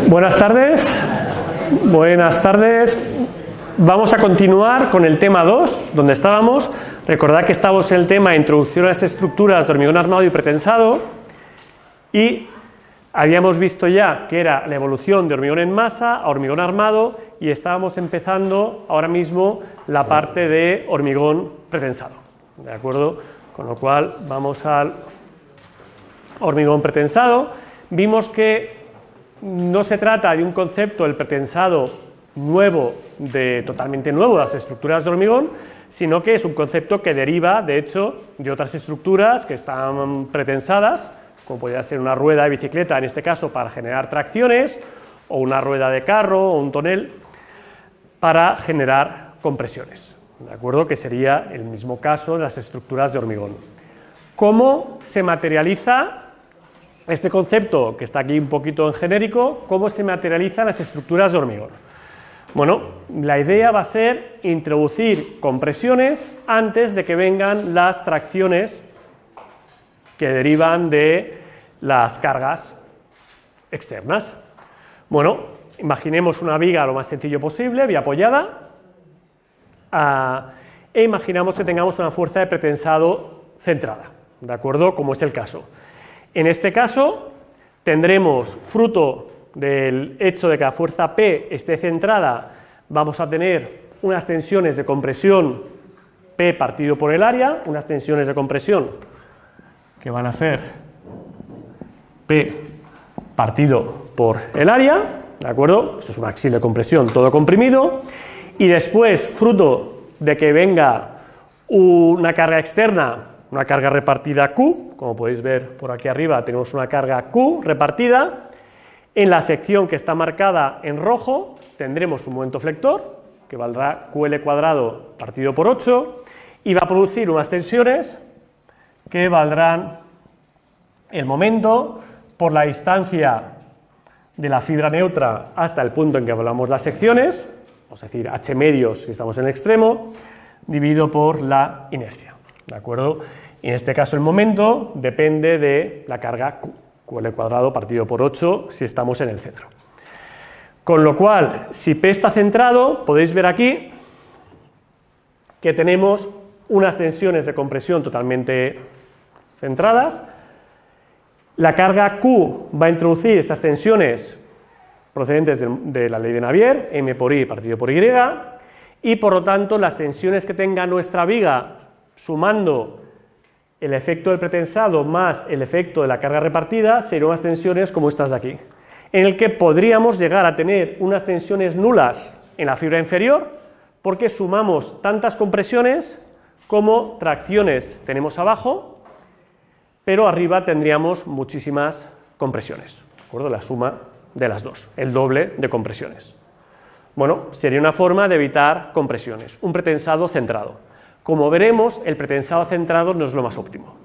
Buenas tardes. Buenas tardes. Vamos a continuar con el tema 2, donde estábamos. Recordad que estamos en el tema Introducción a las estructuras de hormigón armado y pretensado. Y habíamos visto ya que era la evolución de hormigón en masa a hormigón armado y estábamos empezando ahora mismo la parte de hormigón pretensado. ¿De acuerdo? Con lo cual vamos al hormigón pretensado. Vimos que no se trata de un concepto del pretensado nuevo, totalmente nuevo de las estructuras de hormigón, sino que es un concepto que deriva, de hecho, de otras estructuras que están pretensadas, como podría ser una rueda de bicicleta, en este caso para generar tracciones, o una rueda de carro, o un tonel, para generar compresiones. ¿De acuerdo? Que sería el mismo caso de las estructuras de hormigón. ¿Cómo se materializa este concepto, que está aquí un poquito en genérico? ¿Cómo se materializan las estructuras de hormigón? Bueno, la idea va a ser introducir compresiones antes de que vengan las tracciones que derivan de las cargas externas. Bueno, imaginemos una viga lo más sencillo posible, vía apoyada, e imaginamos que tengamos una fuerza de pretensado centrada, ¿de acuerdo? Como es el caso. En este caso tendremos, fruto del hecho de que la fuerza P esté centrada, vamos a tener unas tensiones de compresión P partido por el área, unas tensiones de compresión que van a ser P partido por el área, ¿de acuerdo? Esto es un axil de compresión todo comprimido, y después, fruto de que venga una carga externa, una carga repartida Q, como podéis ver por aquí arriba tenemos una carga Q repartida. En la sección que está marcada en rojo tendremos un momento flector que valdrá QL cuadrado partido por 8 y va a producir unas tensiones que valdrán el momento por la distancia de la fibra neutra hasta el punto en que hablamos las secciones, vamos a decir H medios si estamos en el extremo, dividido por la inercia. ¿De acuerdo? Y en este caso el momento depende de la carga Q, QL cuadrado partido por 8 si estamos en el centro. Con lo cual, si P está centrado, podéis ver aquí que tenemos unas tensiones de compresión totalmente centradas. La carga Q va a introducir estas tensiones procedentes de la ley de Navier, M por I partido por Y, y por lo tanto las tensiones que tenga nuestra viga sumando el efecto del pretensado más el efecto de la carga repartida serían unas tensiones como estas de aquí, en el que podríamos llegar a tener unas tensiones nulas en la fibra inferior porque sumamos tantas compresiones como tracciones tenemos abajo, pero arriba tendríamos muchísimas compresiones, ¿de acuerdo? La suma de las dos, el doble de compresiones. Bueno, sería una forma de evitar compresiones, un pretensado centrado. Como veremos, el pretensado centrado no es lo más óptimo.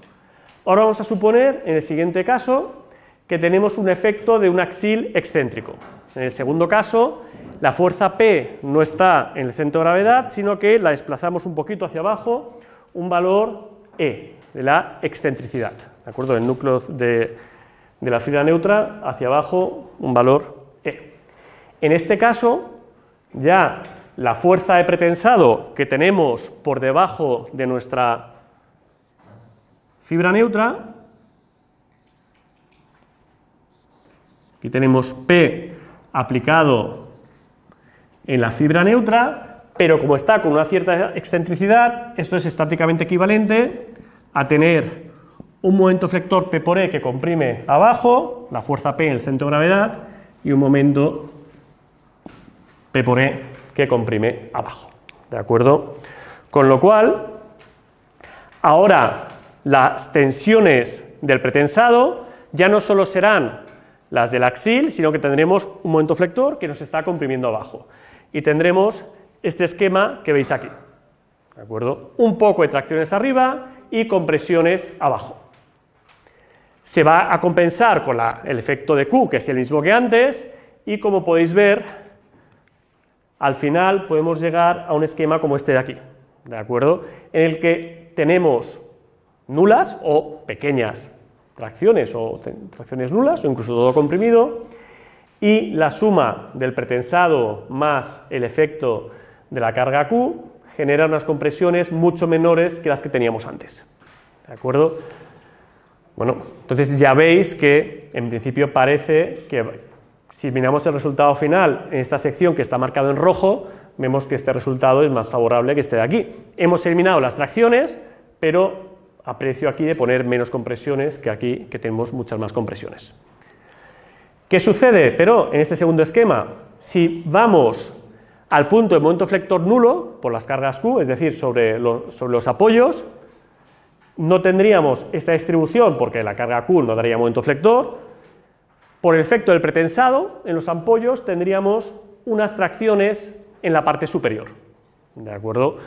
Ahora vamos a suponer, en el siguiente caso, que tenemos un efecto de un axil excéntrico. En el segundo caso, la fuerza P no está en el centro de gravedad, sino que la desplazamos un poquito hacia abajo, un valor E, de la excentricidad, ¿de acuerdo? El núcleo de la fibra neutra hacia abajo, un valor E. En este caso, ya la fuerza de pretensado que tenemos por debajo de nuestra fibra neutra, aquí tenemos P aplicado en la fibra neutra, pero como está con una cierta excentricidad, esto es estáticamente equivalente a tener un momento flector P por E que comprime abajo, la fuerza P en el centro de gravedad, y un momento P por E que comprime abajo, ¿de acuerdo? Con lo cual, ahora las tensiones del pretensado ya no solo serán las del axil, sino que tendremos un momento flector que nos está comprimiendo abajo. Y tendremos este esquema que veis aquí, ¿de acuerdo? Un poco de tracciones arriba y compresiones abajo. Se va a compensar con el efecto de Q, que es el mismo que antes, y como podéis ver, al final podemos llegar a un esquema como este de aquí, ¿de acuerdo? En el que tenemos nulas o pequeñas tracciones o tracciones nulas o incluso todo comprimido, y la suma del pretensado más el efecto de la carga Q genera unas compresiones mucho menores que las que teníamos antes. ¿De acuerdo? Bueno, entonces ya veis que en principio parece que si miramos el resultado final en esta sección que está marcado en rojo, vemos que este resultado es más favorable que este de aquí. Hemos eliminado las tracciones, pero a precio aquí de poner menos compresiones que aquí, que tenemos muchas más compresiones. ¿Qué sucede? Pero en este segundo esquema, si vamos al punto de momento flector nulo por las cargas Q, es decir, sobre los apoyos, no tendríamos esta distribución porque la carga Q no daría momento flector. Por el efecto del pretensado, en los apoyos tendríamos unas tracciones en la parte superior. ¿De acuerdo?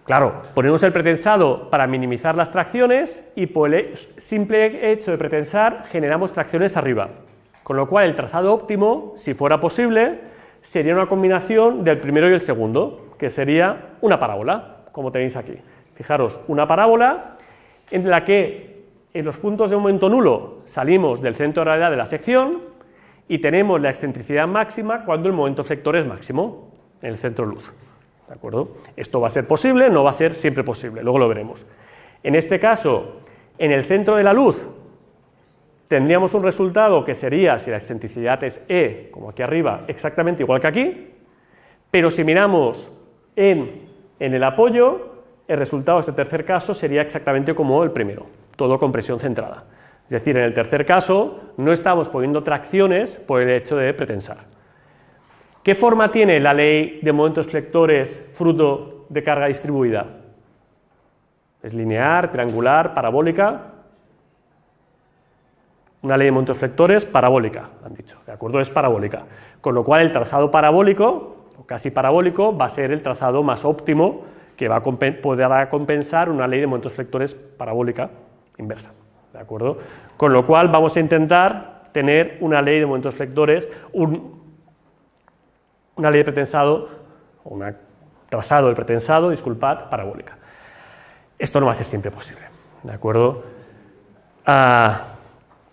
Claro, ponemos el pretensado para minimizar las tracciones y por el simple hecho de pretensar generamos tracciones arriba. Con lo cual el trazado óptimo, si fuera posible, sería una combinación del primero y el segundo, que sería una parábola, como tenéis aquí. Fijaros, una parábola en la que en los puntos de momento nulo salimos del centro de gravedad de la sección y tenemos la excentricidad máxima cuando el momento flector es máximo en el centro luz. ¿De acuerdo? Esto va a ser posible, no va a ser siempre posible, luego lo veremos. En este caso, en el centro de la luz tendríamos un resultado que sería, si la excentricidad es E, como aquí arriba, exactamente igual que aquí, pero si miramos en el apoyo, el resultado de este tercer caso sería exactamente como el primero, todo con presión centrada. Es decir, en el tercer caso no estamos poniendo tracciones por el hecho de pretensar. ¿Qué forma tiene la ley de momentos flectores fruto de carga distribuida? ¿Es lineal, triangular, parabólica? Una ley de momentos flectores parabólica, han dicho, ¿de acuerdo? Es parabólica. Con lo cual el trazado parabólico, o casi parabólico, va a ser el trazado más óptimo que podrá compensar una ley de momentos flectores parabólica inversa, ¿de acuerdo? Con lo cual vamos a intentar tener una ley de momentos flectores, una ley de pretensado, o un trazado del pretensado, disculpad, parabólica. Esto no va a ser siempre posible, ¿de acuerdo?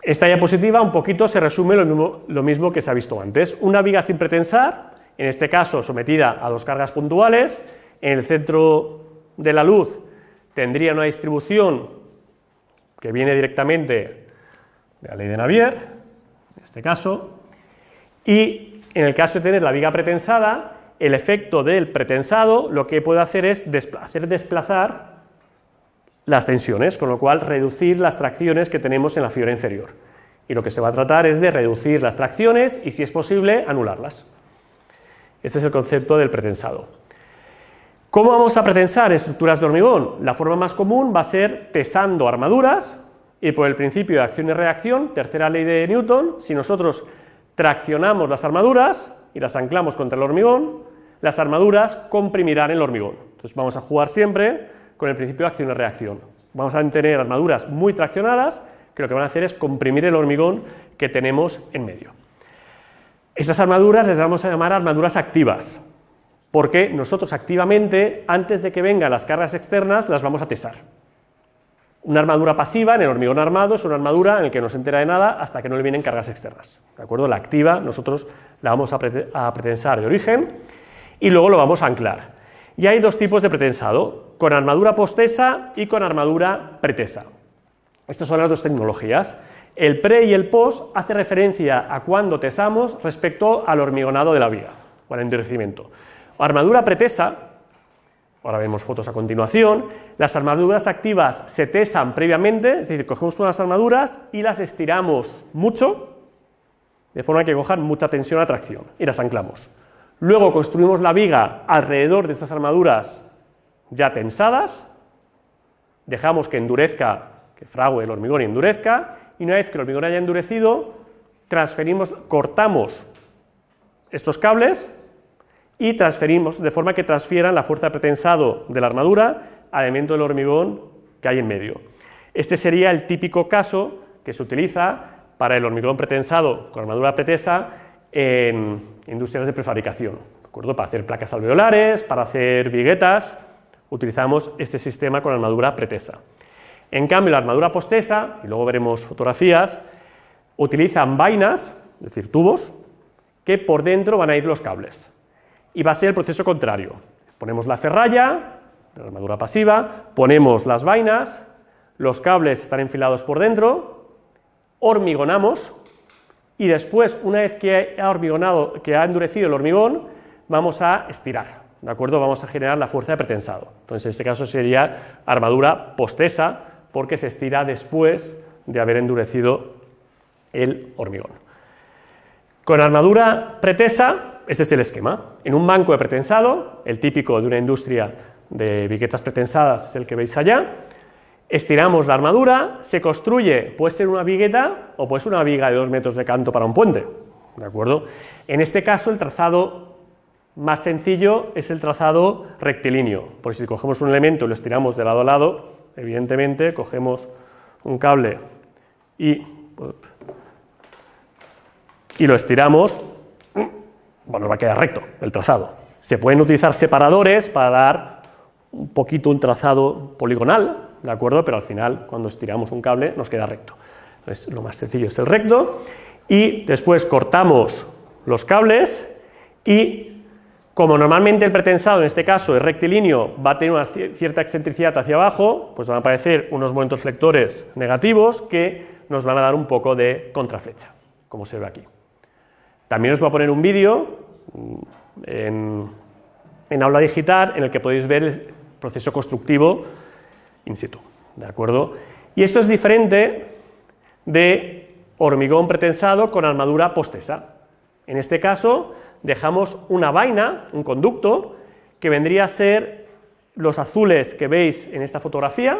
Esta diapositiva un poquito se resume lo mismo que se ha visto antes. Una viga sin pretensar, en este caso sometida a dos cargas puntuales, en el centro de la luz tendría una distribución que viene directamente de la ley de Navier, en este caso, y en el caso de tener la viga pretensada, el efecto del pretensado lo que puede hacer es hacer desplazar las tensiones, con lo cual reducir las tracciones que tenemos en la fibra inferior. Y lo que se va a tratar es de reducir las tracciones y, si es posible, anularlas. Este es el concepto del pretensado. ¿Cómo vamos a pretensar estructuras de hormigón? La forma más común va a ser tesando armaduras y por el principio de acción y reacción, tercera ley de Newton, si nosotros traccionamos las armaduras y las anclamos contra el hormigón, las armaduras comprimirán el hormigón. Entonces vamos a jugar siempre con el principio de acción y reacción. Vamos a tener armaduras muy traccionadas que lo que van a hacer es comprimir el hormigón que tenemos en medio. Estas armaduras les vamos a llamar armaduras activas, porque nosotros activamente, antes de que vengan las cargas externas, las vamos a tesar. Una armadura pasiva en el hormigón armado es una armadura en la que no se entera de nada hasta que no le vienen cargas externas. ¿De acuerdo? La activa nosotros la vamos a pretensar de origen y luego lo vamos a anclar. Y hay dos tipos de pretensado, con armadura posttesa y con armadura pretesa. Estas son las dos tecnologías. El pre y el post hace referencia a cuando tesamos respecto al hormigonado de la viga o al endurecimiento. Armadura pretesa, ahora vemos fotos a continuación, las armaduras activas se tesan previamente, es decir, cogemos unas armaduras y las estiramos mucho, de forma que cojan mucha tensión a tracción, y las anclamos. Luego construimos la viga alrededor de estas armaduras ya tensadas, dejamos que endurezca, que frague el hormigón y endurezca, y una vez que el hormigón haya endurecido, cortamos estos cables y transferimos, de forma que transfieran la fuerza de pretensado de la armadura al elemento del hormigón que hay en medio. Este sería el típico caso que se utiliza para el hormigón pretensado con armadura pretesa en industrias de prefabricación, ¿de acuerdo? Para hacer placas alveolares, para hacer viguetas, utilizamos este sistema con armadura pretesa. En cambio, la armadura posttesa, y luego veremos fotografías, utilizan vainas, es decir, tubos, que por dentro van a ir los cables. Y va a ser el proceso contrario. Ponemos la ferralla, la armadura pasiva, ponemos las vainas, los cables están enfilados por dentro, hormigonamos y después, una vez que ha hormigonado, que ha endurecido el hormigón, vamos a estirar, ¿de acuerdo? Vamos a generar la fuerza de pretensado. Entonces, en este caso sería armadura postesa, porque se estira después de haber endurecido el hormigón. Con armadura pretesa, este es el esquema. En un banco de pretensado, el típico de una industria de viguetas pretensadas es el que veis allá, estiramos la armadura, se construye, puede ser una vigueta o puede ser una viga de 2 metros de canto para un puente, ¿de acuerdo? En este caso, el trazado más sencillo es el trazado rectilíneo, porque si cogemos un elemento y lo estiramos de lado a lado, evidentemente cogemos un cable y lo estiramos, bueno, va a quedar recto el trazado. Se pueden utilizar separadores para dar un poquito un trazado poligonal, ¿de acuerdo? Pero al final, cuando estiramos un cable, nos queda recto. Entonces, lo más sencillo es el recto, y después cortamos los cables, y como normalmente el pretensado, en este caso, es rectilíneo, va a tener una cierta excentricidad hacia abajo, pues van a aparecer unos momentos flectores negativos que nos van a dar un poco de contraflecha, como se ve aquí. También os voy a poner un vídeo en aula digital en el que podéis ver el proceso constructivo in situ, ¿de acuerdo? Y esto es diferente de hormigón pretensado con armadura postesa. En este caso dejamos una vaina, un conducto, que vendría a ser los azules que veis en esta fotografía.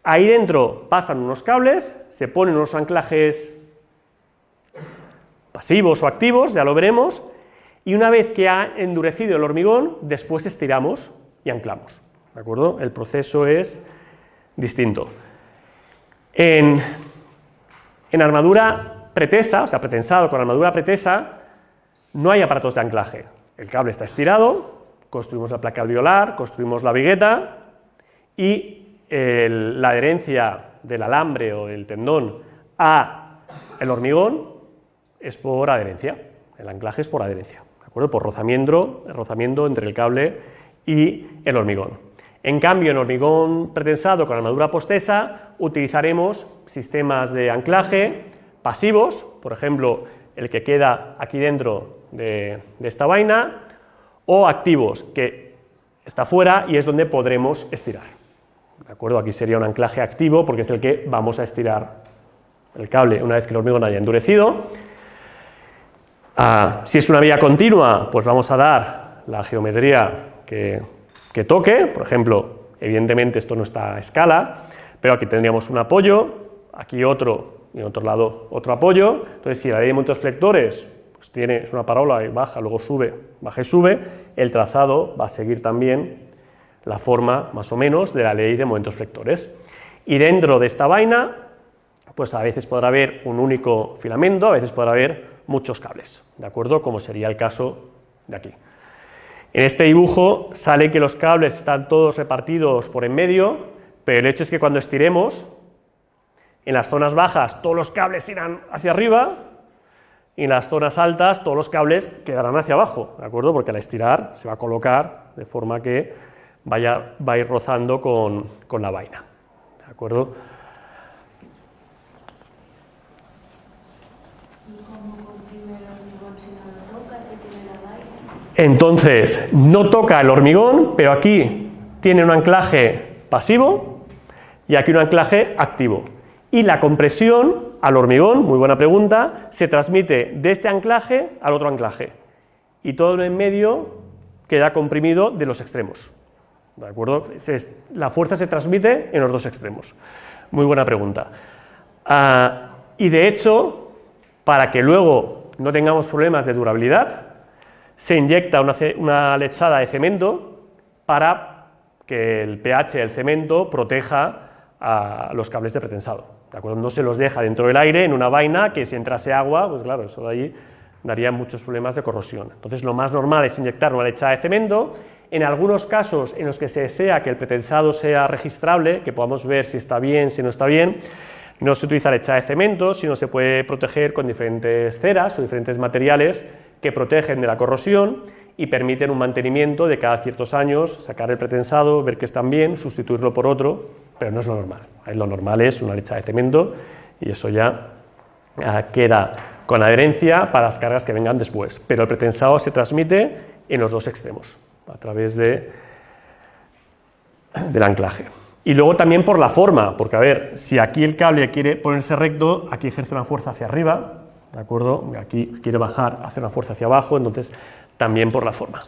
Ahí dentro pasan unos cables, se ponen unos anclajes pasivos o activos, ya lo veremos, y una vez que ha endurecido el hormigón, después estiramos y anclamos, ¿de acuerdo? El proceso es distinto. En armadura pretesa, o sea, pretensado con armadura pretesa, no hay aparatos de anclaje. El cable está estirado, construimos la placa alveolar, construimos la vigueta y la adherencia del alambre o del tendón a el hormigón es por adherencia, el anclaje es por adherencia, ¿de acuerdo? Por rozamiento entre el cable y el hormigón. En cambio, en hormigón pretensado con armadura postesa utilizaremos sistemas de anclaje pasivos, por ejemplo, el que queda aquí dentro de esta vaina, o activos, que está fuera y es donde podremos estirar, ¿de acuerdo? Aquí sería un anclaje activo porque es el que vamos a estirar el cable una vez que el hormigón haya endurecido. Si es una vía continua, pues vamos a dar la geometría que toque. Por ejemplo, evidentemente esto no está a escala, pero aquí tendríamos un apoyo, aquí otro y en otro lado otro apoyo. Entonces, si la ley de momentos flectores pues es una parábola y baja, luego sube, baja y sube, el trazado va a seguir también la forma, más o menos, de la ley de momentos flectores. Y dentro de esta vaina, pues a veces podrá haber un único filamento, a veces podrá haber muchos cables, ¿de acuerdo? Como sería el caso de aquí. En este dibujo sale que los cables están todos repartidos por en medio, pero el hecho es que cuando estiremos, en las zonas bajas todos los cables irán hacia arriba y en las zonas altas todos los cables quedarán hacia abajo, ¿de acuerdo? Porque al estirar se va a colocar de forma que va a ir rozando con la vaina, ¿de acuerdo? Entonces, no toca el hormigón, pero aquí tiene un anclaje pasivo y aquí un anclaje activo. Y la compresión al hormigón, muy buena pregunta, se transmite de este anclaje al otro anclaje. Y todo en medio queda comprimido de los extremos, ¿de acuerdo? La fuerza se transmite en los dos extremos. Muy buena pregunta. Y de hecho, para que luego no tengamos problemas de durabilidad, se inyecta una lechada de cemento para que el pH del cemento proteja a los cables de pretensado, ¿de acuerdo? No se los deja dentro del aire en una vaina que si entrase agua, pues claro, eso de ahí daría muchos problemas de corrosión. Entonces lo más normal es inyectar una lechada de cemento. En algunos casos en los que se desea que el pretensado sea registrable, que podamos ver si está bien, si no está bien, No se utiliza leche de cemento, sino se puede proteger con diferentes ceras o diferentes materiales que protegen de la corrosión y permiten un mantenimiento de cada ciertos años, sacar el pretensado, ver que están bien, sustituirlo por otro, pero no es lo normal. Lo normal es una leche de cemento y eso ya queda con adherencia para las cargas que vengan después, pero el pretensado se transmite en los dos extremos, a través del anclaje. Y luego también por la forma, porque a ver, si aquí el cable quiere ponerse recto, aquí ejerce una fuerza hacia arriba, ¿de acuerdo? Aquí quiere bajar, hace una fuerza hacia abajo, entonces también por la forma.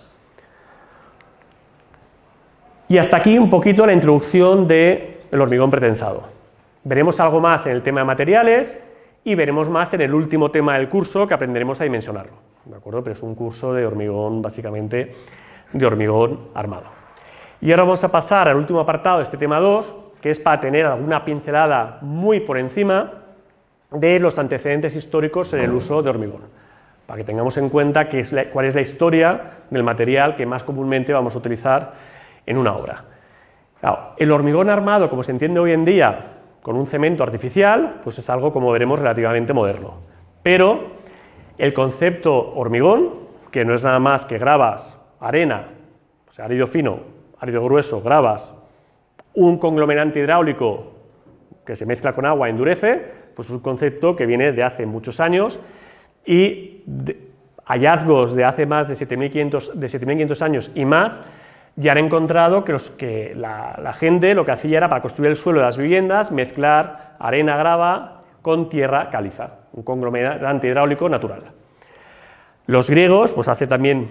Y hasta aquí un poquito la introducción del hormigón pretensado. Veremos algo más en el tema de materiales y veremos más en el último tema del curso, que aprenderemos a dimensionarlo, ¿de acuerdo? Pero es un curso de hormigón, básicamente, de hormigón armado. Y ahora vamos a pasar al último apartado de este tema 2, que es para tener alguna pincelada muy por encima de los antecedentes históricos en el uso de hormigón, para que tengamos en cuenta cuál es la historia del material que más comúnmente vamos a utilizar en una obra. Claro, el hormigón armado, como se entiende hoy en día, con un cemento artificial, pues es algo, como veremos, relativamente moderno. Pero el concepto hormigón, que no es nada más que gravas, arena, o sea, árido fino, árido grueso, gravas, un conglomerante hidráulico que se mezcla con agua e endurece, pues es un concepto que viene de hace muchos años y hallazgos de hace más de 7.500 años y más ya han encontrado que la gente lo que hacía era, para construir el suelo de las viviendas, mezclar arena grava con tierra caliza, un conglomerante hidráulico natural. Los griegos, pues hace también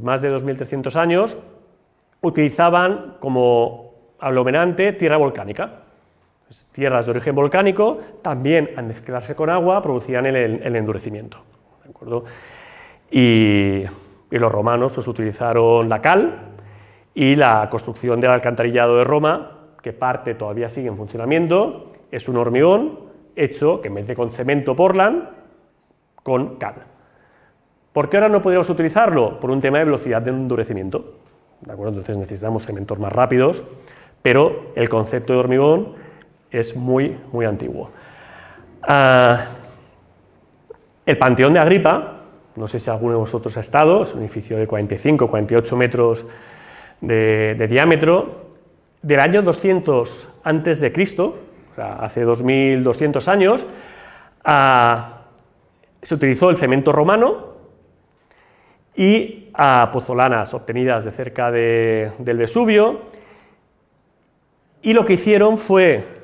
más de 2.300 años, utilizaban como aglomerante tierra volcánica. Pues, tierras de origen volcánico, también al mezclarse con agua producían el endurecimiento, ¿de acuerdo? Y los romanos pues utilizaron la cal y la construcción del alcantarillado de Roma, que parte todavía sigue en funcionamiento, es un hormigón hecho, que en vez de con cemento Portland, con cal. ¿Por qué ahora no podríamos utilizarlo? Por un tema de velocidad de endurecimiento, ¿de acuerdo? Entonces necesitamos cementos más rápidos, pero el concepto de hormigón es muy, muy antiguo. El Panteón de Agripa, no sé si alguno de vosotros ha estado, es un edificio de 45, 48 metros de diámetro, del año 200 antes de Cristo, o sea, hace 2200 años, se utilizó el cemento romano y pozolanas obtenidas de cerca del Vesubio, y lo que hicieron fue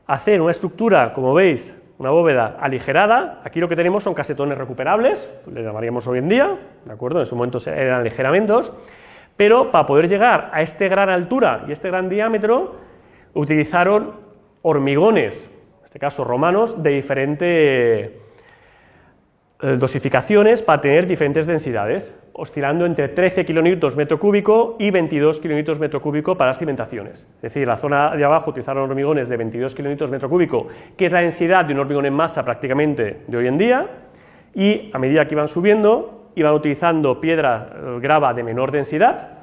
hacer una estructura, como veis, una bóveda aligerada. Aquí lo que tenemos son casetones recuperables, le llamaríamos hoy en día, ¿de acuerdo? En su momento eran aligeramientos, pero para poder llegar a esta gran altura y este gran diámetro, utilizaron hormigones, en este caso romanos, de diferentes dosificaciones para tener diferentes densidades, oscilando entre 13 kilonewtons metro cúbico y 22 kilonewtons metro cúbico para las cimentaciones. Es decir, la zona de abajo utilizaron hormigones de 22 kilonewtons metro cúbico, que es la densidad de un hormigón en masa prácticamente de hoy en día, y a medida que iban subiendo, iban utilizando piedra grava de menor densidad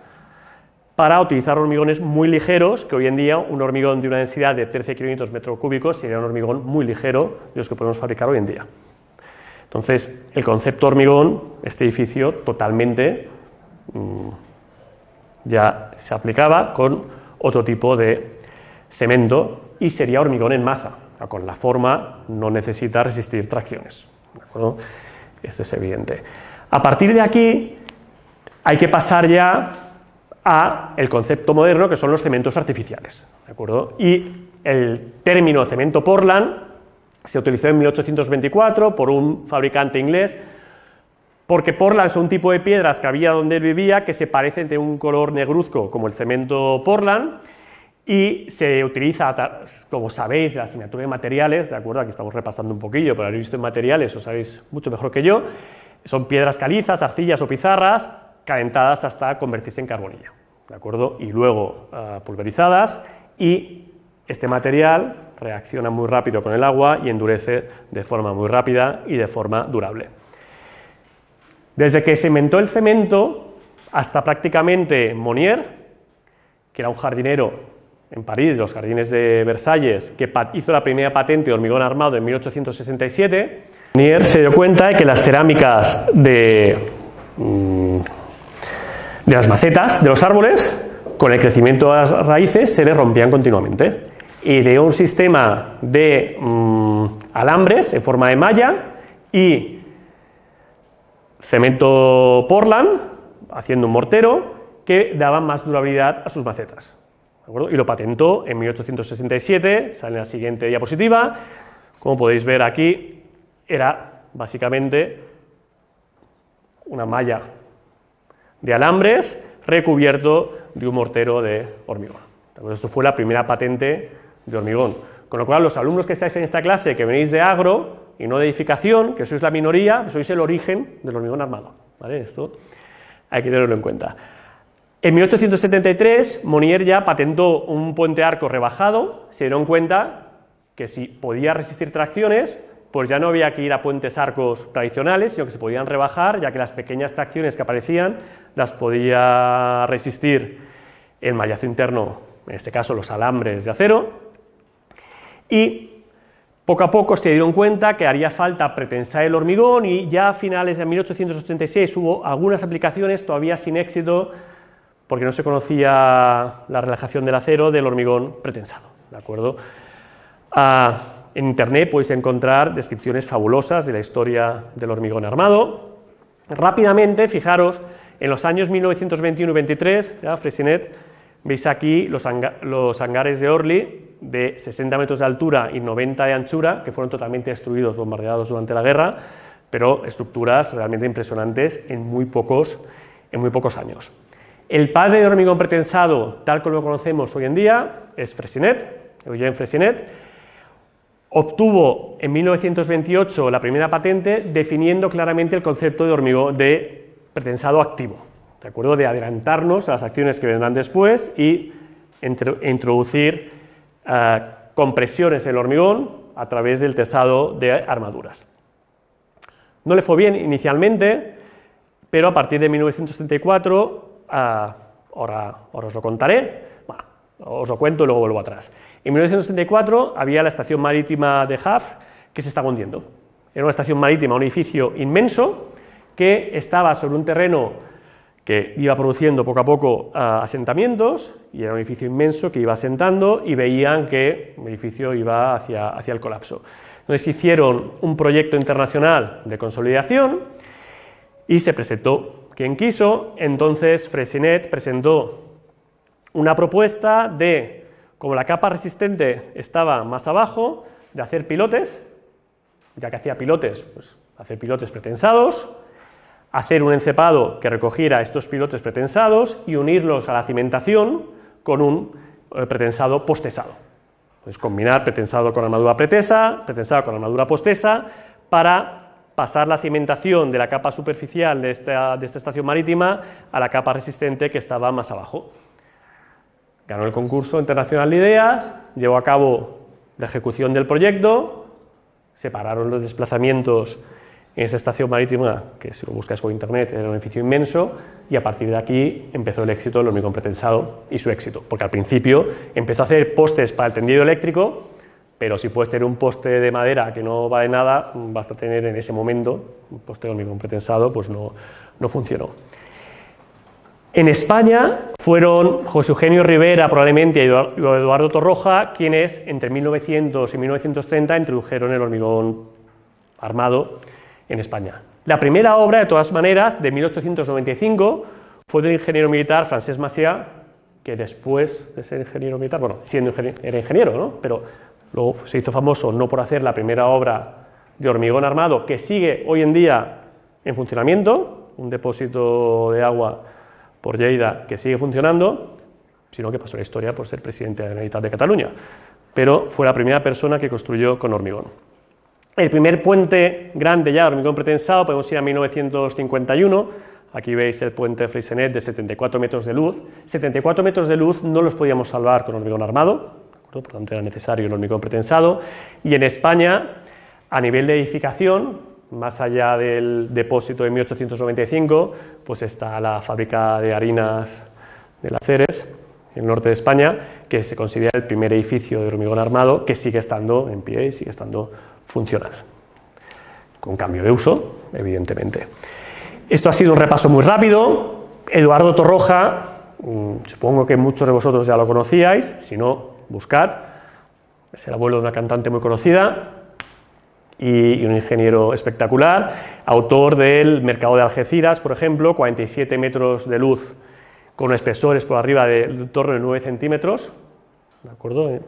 para utilizar hormigones muy ligeros, que hoy en día un hormigón de una densidad de 13 kilonewtons metro cúbico sería un hormigón muy ligero de los que podemos fabricar hoy en día. Entonces, el concepto hormigón, este edificio, totalmente ya se aplicaba con otro tipo de cemento y sería hormigón en masa. Con la forma no necesita resistir tracciones, ¿de acuerdo? Esto es evidente. A partir de aquí hay que pasar ya a el concepto moderno, que son los cementos artificiales, ¿de acuerdo? Y el término cemento Portland se utilizó en 1824 por un fabricante inglés, porque Portland es un tipo de piedras que había donde él vivía que se parecen de un color negruzco como el cemento Portland, y se utiliza, como sabéis, de la asignatura de materiales, ¿de acuerdo? Aquí estamos repasando un poquillo, pero habéis visto en materiales, os sabéis mucho mejor que yo, son piedras calizas, arcillas o pizarras calentadas hasta convertirse en carbonillo, ¿de acuerdo? Y luego pulverizadas, y este material reacciona muy rápido con el agua y endurece de forma muy rápida y de forma durable. Desde que se inventó el cemento hasta prácticamente Monnier, que era un jardinero en París, los jardines de Versalles, que hizo la primera patente de hormigón armado en 1867, Monnier se dio cuenta de que las cerámicas de las macetas de los árboles, con el crecimiento de las raíces, se les rompían continuamente. Y ideó un sistema de alambres en forma de malla y cemento Portland, haciendo un mortero, que daban más durabilidad a sus macetas. ¿De acuerdo? Y lo patentó en 1867, sale en la siguiente diapositiva. Como podéis ver aquí, era básicamente una malla de alambres recubierto de un mortero de hormigón. Esto fue la primera patente de hormigón. Con lo cual, los alumnos que estáis en esta clase, que venís de agro y no de edificación, que sois la minoría, sois el origen del hormigón armado. ¿Vale? Esto hay que tenerlo en cuenta. En 1873, Monnier ya patentó un puente arco rebajado. Se dieron cuenta que si podía resistir tracciones, pues ya no había que ir a puentes arcos tradicionales, sino que se podían rebajar, ya que las pequeñas tracciones que aparecían las podía resistir el mallazo interno, en este caso los alambres de acero, y poco a poco se dieron cuenta que haría falta pretensar el hormigón, y ya a finales de 1886 hubo algunas aplicaciones, todavía sin éxito, porque no se conocía la relajación del acero del hormigón pretensado. ¿De acuerdo? En internet podéis encontrar descripciones fabulosas de la historia del hormigón armado. Rápidamente, fijaros, en los años 1921 y 23, Freyssinet, veis aquí los hangares de Orly de 60 metros de altura y 90 de anchura, que fueron totalmente destruidos, bombardeados durante la guerra, pero estructuras realmente impresionantes en muy pocos años. El padre de hormigón pretensado, tal como lo conocemos hoy en día, es Freyssinet, Eugène Freyssinet. Obtuvo en 1928 la primera patente definiendo claramente el concepto de hormigón de pretensado activo, ¿de acuerdo? De adelantarnos a las acciones que vendrán después y introducir compresiones en el hormigón a través del tesado de armaduras. No le fue bien inicialmente, pero a partir de 1974, ahora os lo contaré, bueno, os lo cuento y luego vuelvo atrás. En 1974 había la estación marítima de Havre que se estaba hundiendo. Era una estación marítima, un edificio inmenso que estaba sobre un terreno que iba produciendo poco a poco asentamientos, y era un edificio inmenso que iba asentando, y veían que el edificio iba hacia el colapso. Entonces hicieron un proyecto internacional de consolidación y se presentó quien quiso. Entonces Freyssinet presentó una propuesta de, como la capa resistente estaba más abajo, de hacer pilotes, ya que hacía pilotes, pues hacer pilotes pretensados, hacer un encepado que recogiera estos pilotes pretensados y unirlos a la cimentación con un pretensado postesado. Entonces, combinar pretensado con armadura pretesa, pretensado con armadura postesa, para pasar la cimentación de la capa superficial de esta estación marítima a la capa resistente que estaba más abajo. Ganó el concurso internacional de ideas, llevó a cabo la ejecución del proyecto, separaron los desplazamientos en esa estación marítima, que si lo buscáis por internet era un edificio inmenso, y a partir de aquí empezó el éxito del hormigón pretensado y su éxito, porque al principio empezó a hacer postes para el tendido eléctrico, pero si puedes tener un poste de madera que no vale nada, basta tener en ese momento un poste de hormigón pretensado, pues no funcionó. En España fueron José Eugenio Rivera probablemente y Eduardo Torroja quienes entre 1900 y 1930 introdujeron el hormigón armado en España. La primera obra, de todas maneras, de 1895, fue del ingeniero militar Francesc Macià, que después de ser ingeniero militar, bueno, era ingeniero, ¿no? Pero luego se hizo famoso no por hacer la primera obra de hormigón armado, que sigue hoy en día en funcionamiento, un depósito de agua por Lleida que sigue funcionando, sino que pasó la historia por ser presidente de la Generalitat de Cataluña, pero fue la primera persona que construyó con hormigón. El primer puente grande ya de hormigón pretensado podemos ir a 1951, aquí veis el puente Freyssinet de 74 metros de luz. 74 metros de luz no los podíamos salvar con hormigón armado, por lo tanto era necesario el hormigón pretensado, y en España, a nivel de edificación, más allá del depósito de 1895, pues está la fábrica de harinas de la Ceres, el norte de España, que se considera el primer edificio de hormigón armado que sigue estando en pie y sigue estando funcional, con cambio de uso, evidentemente. Esto ha sido un repaso muy rápido. Eduardo Torroja, supongo que muchos de vosotros ya lo conocíais, si no, buscad, es el abuelo de una cantante muy conocida y un ingeniero espectacular, autor del Mercado de Algeciras, por ejemplo, 47 metros de luz con espesores por arriba del torno de 9 centímetros, ¿de acuerdo?, en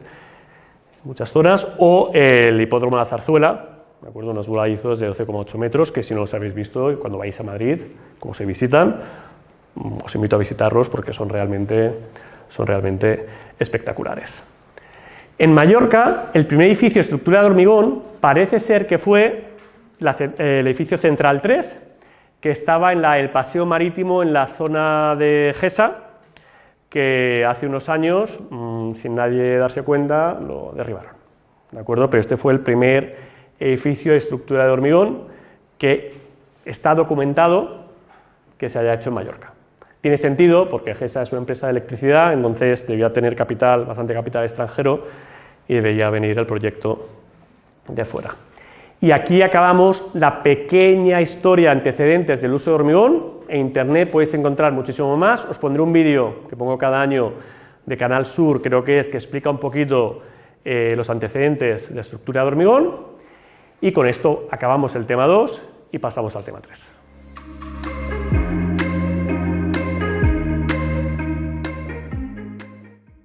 muchas zonas, o el Hipódromo de la Zarzuela, ¿de acuerdo?, unos voladizos de 12,8 metros, que si no los habéis visto, cuando vais a Madrid, como se visitan, os invito a visitarlos porque son realmente espectaculares. En Mallorca, el primer edificio de estructura de hormigón parece ser que fue el edificio Central 3, que estaba en el paseo marítimo en la zona de Gesa, que hace unos años, sin nadie darse cuenta, lo derribaron, ¿de acuerdo? Pero este fue el primer edificio de estructura de hormigón que está documentado que se haya hecho en Mallorca. Tiene sentido porque Gesa es una empresa de electricidad, entonces debía tener bastante capital extranjero y debería venir el proyecto de fuera. Y aquí acabamos la pequeña historia antecedentes del uso de hormigón. En internet podéis encontrar muchísimo más. Os pondré un vídeo que pongo cada año de Canal Sur, creo que explica un poquito los antecedentes de la estructura de hormigón. Y con esto acabamos el tema 2 y pasamos al tema 3.